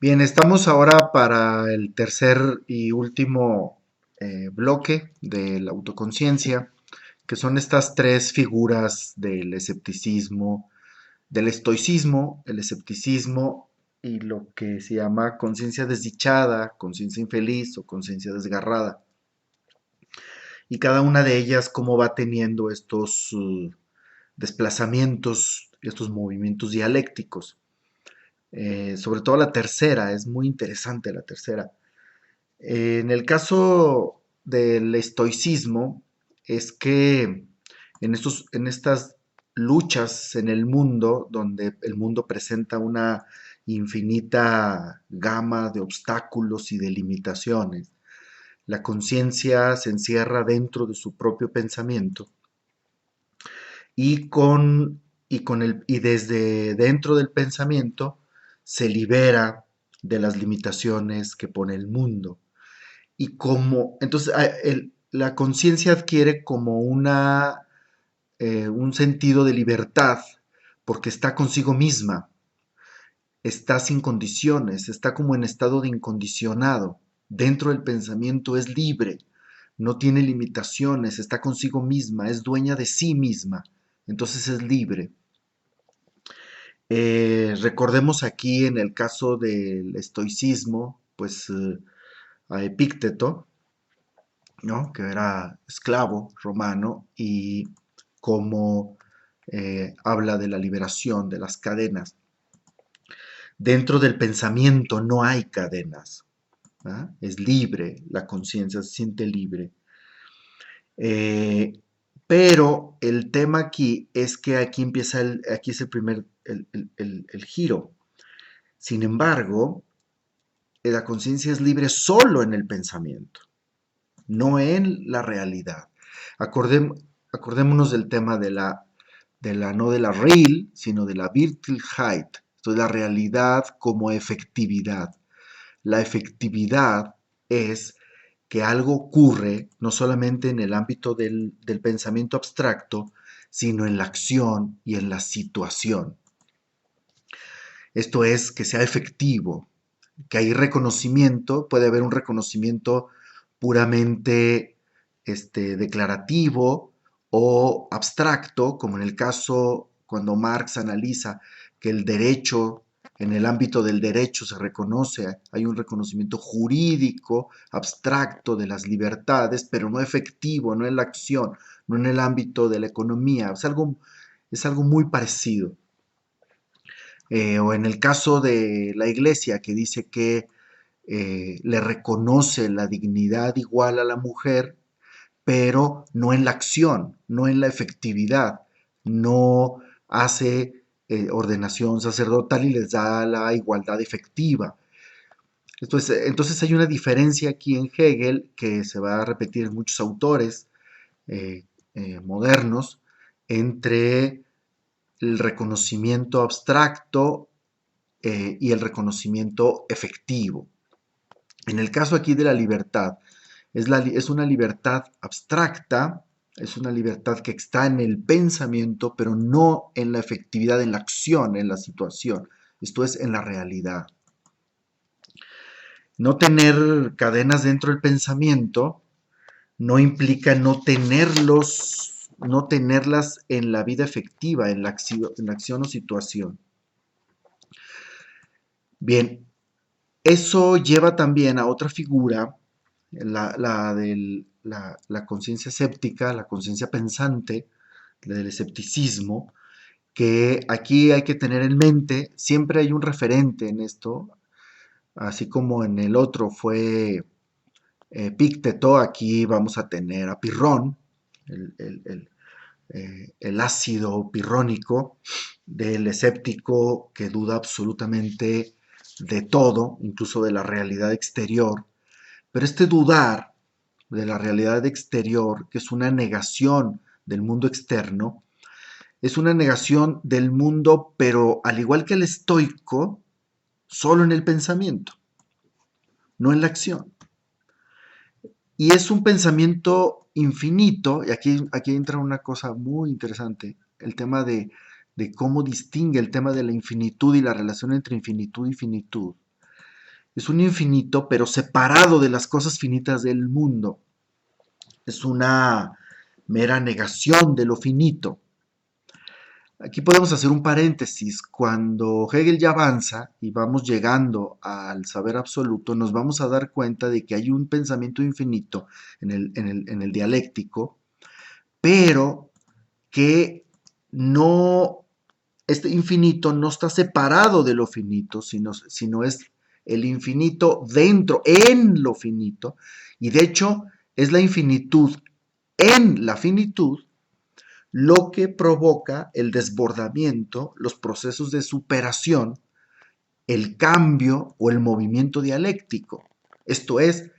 Bien, estamos ahora para el tercer y último bloque de la autoconciencia, que son estas tres figuras del escepticismo, del estoicismo, el escepticismo y lo que se llama conciencia desdichada, conciencia infeliz o conciencia desgarrada. Y cada una de ellas cómo va teniendo estos desplazamientos, estos movimientos dialécticos. Sobre todo la tercera, es muy interesante la tercera. En el caso del estoicismo, es que en estas luchas en el mundo, donde el mundo presenta una infinita gama de obstáculos y de limitaciones, la conciencia se encierra dentro de su propio pensamiento y, y desde dentro del pensamiento se libera de las limitaciones que pone el mundo. Y como, entonces, la conciencia adquiere como un sentido de libertad, porque está consigo misma, está sin condiciones, está como en estado de incondicionado. Dentro del pensamiento es libre, no tiene limitaciones, está consigo misma, es dueña de sí misma, entonces es libre. Recordemos aquí en el caso del estoicismo, pues a Epícteto, ¿no? Que era esclavo romano y cómo habla de la liberación de las cadenas. Dentro del pensamiento no hay cadenas, ¿ah? Es libre, la conciencia se siente libre. Eh, pero el tema aquí es que aquí empieza aquí es el primer, el giro. Sin embargo, la conciencia es libre solo en el pensamiento, no en la realidad. Acordem, Acordémonos del tema no de la real, sino de la Wirklichkeit, entonces la realidad como efectividad. La efectividad es que algo ocurre no solamente en el ámbito del pensamiento abstracto, sino en la acción y en la situación. Esto es, que sea efectivo, que hay reconocimiento, puede haber un reconocimiento puramente declarativo o abstracto, como en el caso cuando Marx analiza que el derecho, en el ámbito del derecho se reconoce, hay un reconocimiento jurídico, abstracto de las libertades, pero no efectivo, no en la acción, no en el ámbito de la economía. Es algo muy parecido. O en el caso de la iglesia, que dice que le reconoce la dignidad igual a la mujer, pero no en la acción, no en la efectividad, no hace ordenación sacerdotal y les da la igualdad efectiva. Entonces hay una diferencia aquí en Hegel que se va a repetir en muchos autores eh, modernos entre el reconocimiento abstracto y el reconocimiento efectivo. En el caso aquí de la libertad, es una libertad abstracta, es una libertad que está en el pensamiento, pero no en la efectividad, en la acción, en la situación. Esto es en la realidad. No tener cadenas dentro del pensamiento no implica no tenerlas en la vida efectiva, en la acción o situación. Bien, eso lleva también a otra figura, la conciencia escéptica, la conciencia pensante, del escepticismo, que aquí hay que tener en mente, siempre hay un referente en esto, así como en el otro fue Epícteto, aquí vamos a tener a Pirrón, el, el, el, el ácido pirrónico del escéptico que duda absolutamente de todo, incluso de la realidad exterior. Pero este dudar de la realidad exterior, que es una negación del mundo externo, es una negación del mundo, pero al igual que el estoico, solo en el pensamiento, no en la acción. Y es un pensamiento infinito, y aquí entra una cosa muy interesante, el tema de cómo distingue el tema de la infinitud y la relación entre infinitud y finitud. Es un infinito, pero separado de las cosas finitas del mundo. Es una mera negación de lo finito. Aquí podemos hacer un paréntesis. Cuando Hegel ya avanza y vamos llegando al saber absoluto, nos vamos a dar cuenta de que hay un pensamiento infinito en el dialéctico, pero que no, este infinito no está separado de lo finito, sino es el infinito dentro, en lo finito, y de hecho es la infinitud en la finitud lo que provoca el desbordamiento, los procesos de superación, el cambio o el movimiento dialéctico. Esto es,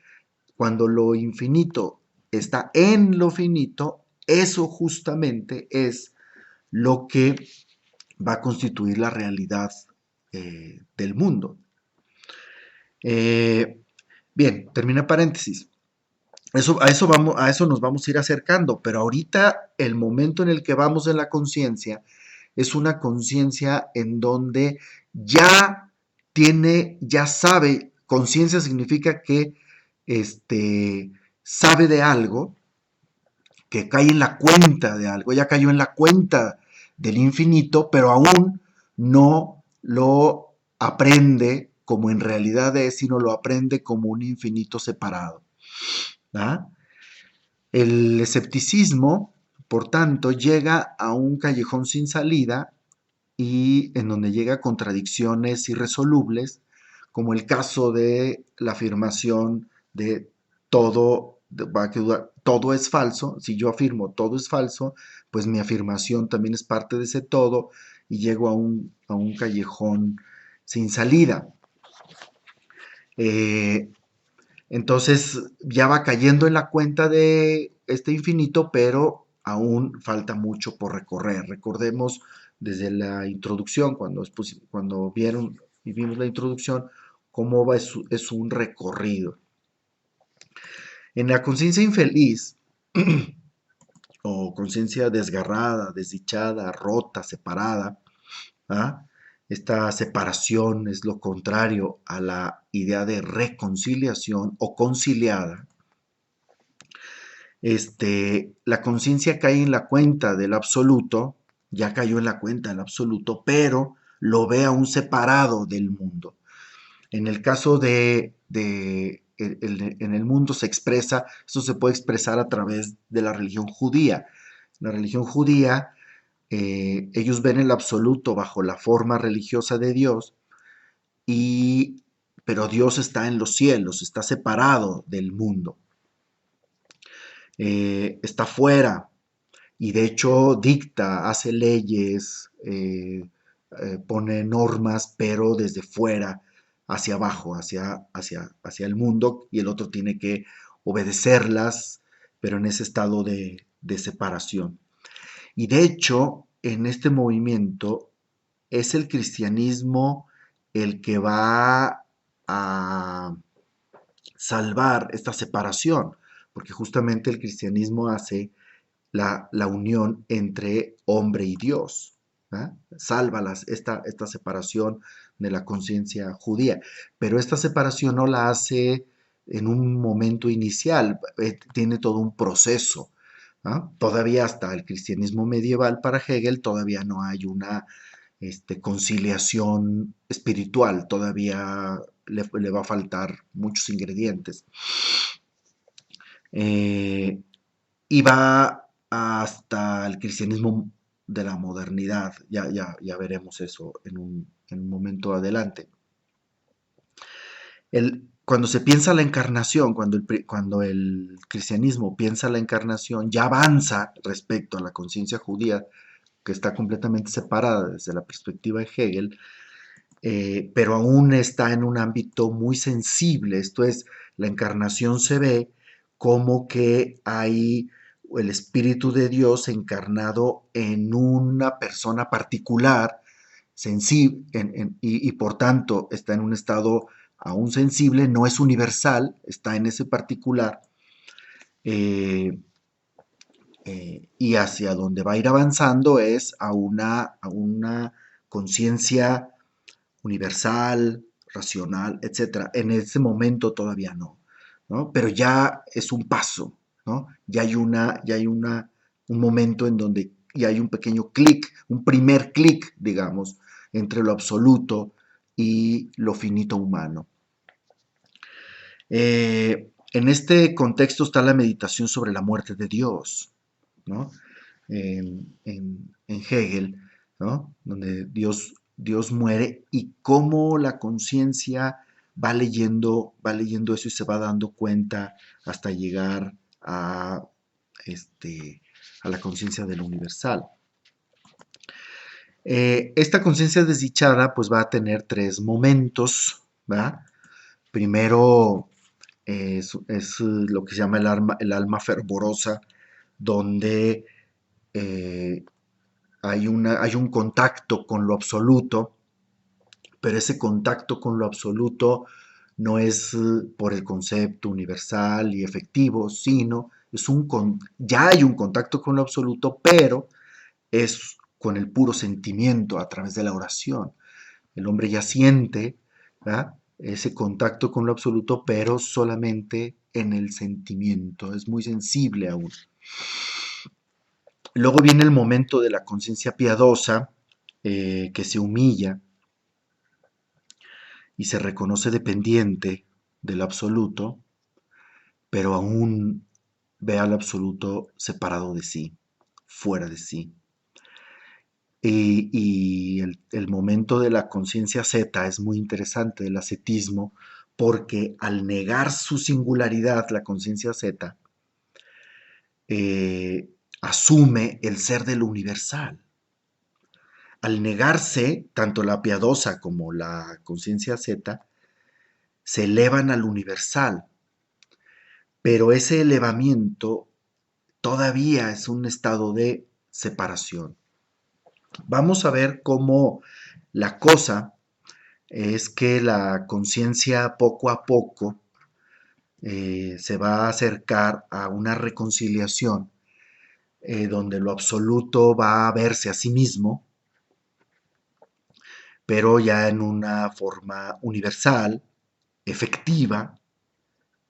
cuando lo infinito está en lo finito, eso justamente es lo que va a constituir la realidad del mundo. Eh, Bien, termina paréntesis. A eso nos vamos a ir acercando, pero ahorita el momento en el que vamos en la conciencia es una conciencia en donde ya sabe, conciencia significa que sabe de algo, que cae en la cuenta de algo, ya cayó en la cuenta del infinito, pero aún no lo aprende como en realidad es, sino lo aprende como un infinito separado. ¿Ah? El escepticismo, por tanto, llega a un callejón sin salida y en donde llega a contradicciones irresolubles, como el caso de la afirmación de todo es falso. Si yo afirmo todo es falso, pues mi afirmación también es parte de ese todo y llego a un callejón sin salida. Eh, entonces ya va cayendo en la cuenta de este infinito, pero aún falta mucho por recorrer. Recordemos desde la introducción, cuando vieron y vimos la introducción, cómo es un recorrido. En la conciencia infeliz, o conciencia desgarrada, desdichada, rota, separada, ¿ah? Esta separación es lo contrario a la idea de reconciliación o conciliada. La conciencia cae en la cuenta del absoluto, ya cayó en la cuenta del absoluto, pero lo ve aún separado del mundo. En el caso en el mundo se expresa, eso se puede expresar a través de la religión judía. La religión judía, ellos ven el absoluto bajo la forma religiosa de Dios, pero Dios está en los cielos, está separado del mundo, está fuera, y de hecho dicta, hace leyes, pone normas, pero desde fuera, hacia abajo, hacia el mundo, y el otro tiene que obedecerlas, pero en ese estado de separación. Y de hecho, en este movimiento es el cristianismo el que va a salvar esta separación, porque justamente el cristianismo hace la unión entre hombre y Dios. ¿Eh? Salva esta separación de la conciencia judía. Pero esta separación no la hace en un momento inicial, tiene todo un proceso. ¿Ah? Todavía hasta el cristianismo medieval para Hegel todavía no hay una conciliación espiritual, todavía le va a faltar muchos ingredientes. Y va hasta el cristianismo de la modernidad. Ya veremos eso en un momento adelante. Cuando se piensa la encarnación, cuando el cristianismo piensa la encarnación, ya avanza respecto a la conciencia judía, que está completamente separada desde la perspectiva de Hegel, pero aún está en un ámbito muy sensible. Esto es, la encarnación se ve como que hay el Espíritu de Dios encarnado en una persona particular, sensible, y por tanto está en un estado aún sensible, no es universal, está en ese particular, eh, y hacia donde va a ir avanzando es a una conciencia universal, racional, etcétera. En ese momento todavía no, ¿no? Pero ya es un paso, ¿no? Un momento en donde ya hay un pequeño clic, un primer clic, digamos, entre lo absoluto y lo finito humano. En este contexto está la meditación sobre la muerte de Dios, ¿no? En Hegel, ¿no? Donde Dios muere y cómo la conciencia va leyendo eso y se va dando cuenta hasta llegar este, a la conciencia del universal. Esta conciencia desdichada pues va a tener tres momentos, ¿va? Primero es lo que se llama el alma fervorosa, donde eh, hay un contacto con lo absoluto, pero ese contacto con lo absoluto no es por el concepto universal y efectivo, sino ya hay un contacto con lo absoluto, pero es con el puro sentimiento a través de la oración. El hombre ya siente, ¿verdad?, ese contacto con lo absoluto, pero solamente en el sentimiento, es muy sensible aún. Luego viene el momento de la conciencia piadosa, que se humilla y se reconoce dependiente del absoluto, pero aún ve al absoluto separado de sí, fuera de sí. Y el momento de la conciencia zeta es muy interesante, del ascetismo, porque al negar su singularidad, la conciencia zeta, asume el ser del universal. Al negarse, tanto la piadosa como la conciencia zeta se elevan al universal, pero ese elevamiento todavía es un estado de separación. Vamos a ver cómo la cosa es que la conciencia poco a poco se va a acercar a una reconciliación donde lo absoluto va a verse a sí mismo, pero ya en una forma universal, efectiva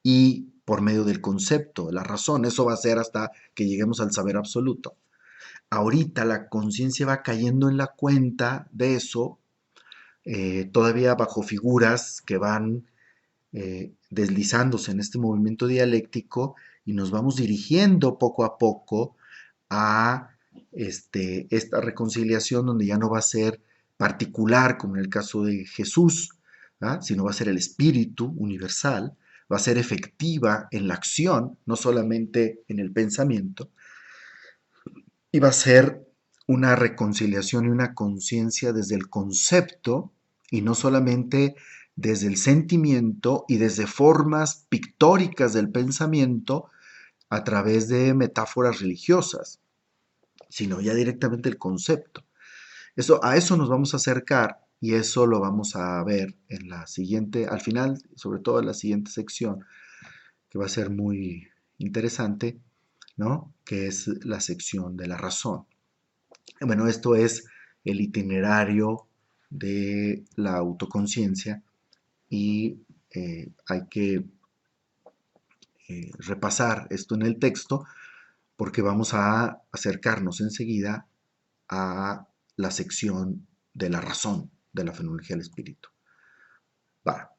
y por medio del concepto, de la razón. Eso va a ser hasta que lleguemos al saber absoluto. Ahorita la conciencia va cayendo en la cuenta de eso, todavía bajo figuras que van deslizándose en este movimiento dialéctico y nos vamos dirigiendo poco a poco a esta reconciliación donde ya no va a ser particular como en el caso de Jesús, ¿ah?, sino va a ser el espíritu universal, va a ser efectiva en la acción, no solamente en el pensamiento, y va a ser una reconciliación y una conciencia desde el concepto y no solamente desde el sentimiento y desde formas pictóricas del pensamiento a través de metáforas religiosas, sino ya directamente el concepto. A eso nos vamos a acercar y eso lo vamos a ver en la siguiente, al final, sobre todo en la siguiente sección, que va a ser muy interesante, ¿no? Que es la sección de la razón. Bueno, esto es el itinerario de la autoconciencia y hay que repasar esto en el texto porque vamos a acercarnos enseguida a la sección de la razón de la fenomenología del espíritu. Va.